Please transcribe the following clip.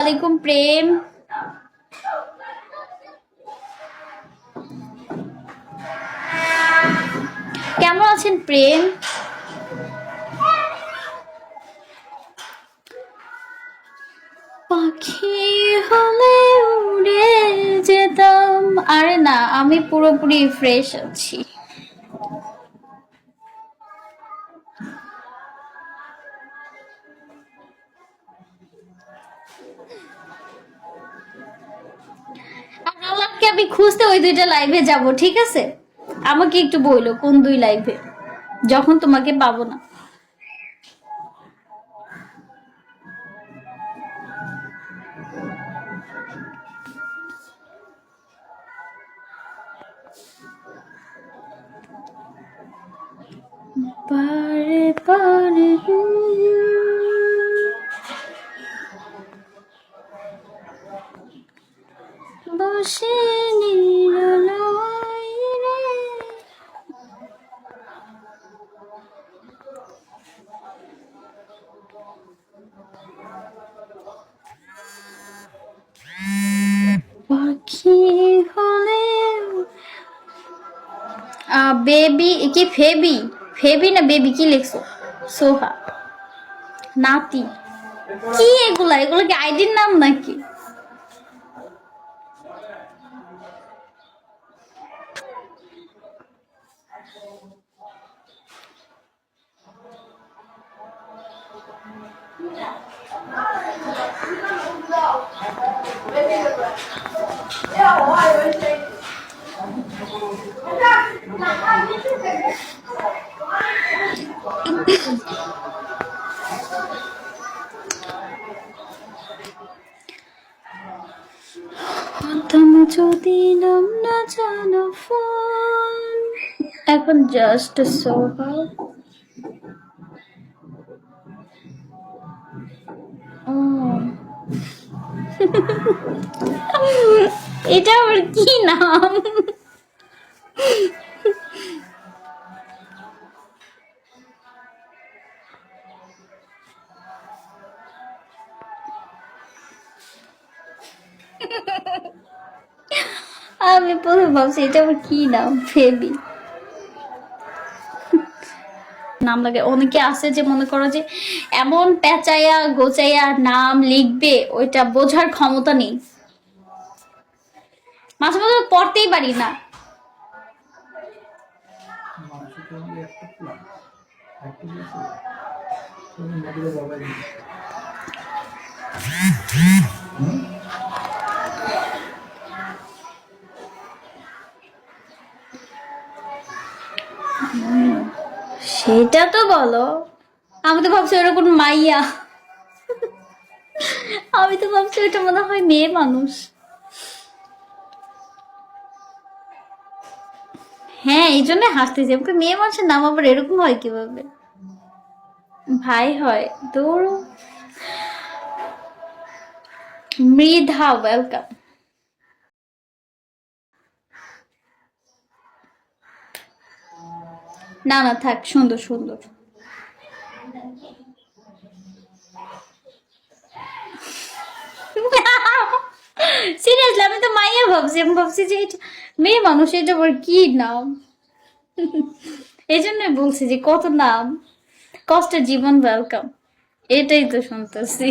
আলাইকুম প্রেম। কেমন আছেন প্রেম? পাখি হলে উড়ে যেতাম। আরে না, আমি পুরোপুরি ফ্রেশ আছি। আল্লাহকে আমি খুঁজতে ওই দুইটা লাইভে যাব, ঠিক আছে? আমাকে একটু বইলো কোন দুই লাইভে, যখন তোমাকে পাবো না। পারে পারে বসে নিরালায় রে। পাখি হলে বেবি কি ফেবি, ফেবি না বেবি কি লিখছো? সোহা নাতি কি এগুলা? এগুলো কি আইডির নাম নাকি? যদি নাম না জানো ফোন, এখন জাস্ট সোহা। এটা আবার কি নাম? আমি প্রথম ভাবছি এটা আবার কি নাম, ফেবি নাম লাগে। অনেকে আছে যে মনে করো যে এমন পেঁচাইয়া গোচাইয়া নাম লিখবে, ওইটা বোঝার ক্ষমতা নেই। মাঝে মাঝে পড়তেই পারি না। সেটা তো বলো। আমি তো ভাবছি ওটা কোন মাইয়া। আমি তো ভাবছি ওটা মনে হয় মেয়ে মানুষ। হ্যাঁ, এই জন্য হাসতেছি। আমাকে মেয়ে মানুষের নাম আবার এরকম হয় কিভাবে? ভাই হয় তোর। মৃধা ওয়েলকাম। না না থাক, সুন্দর সুন্দর। সিরিয়াসলি আমি তো মাইয়া ভাবছি। আমি ভাবছি যে এটা মেয়ে মানুষ, এটা আবার কি নাম? এই জন্যই বলছি যে কত নাম। কষ্টের জীবন ওয়েলকাম, এটাই তো শুনতেছি।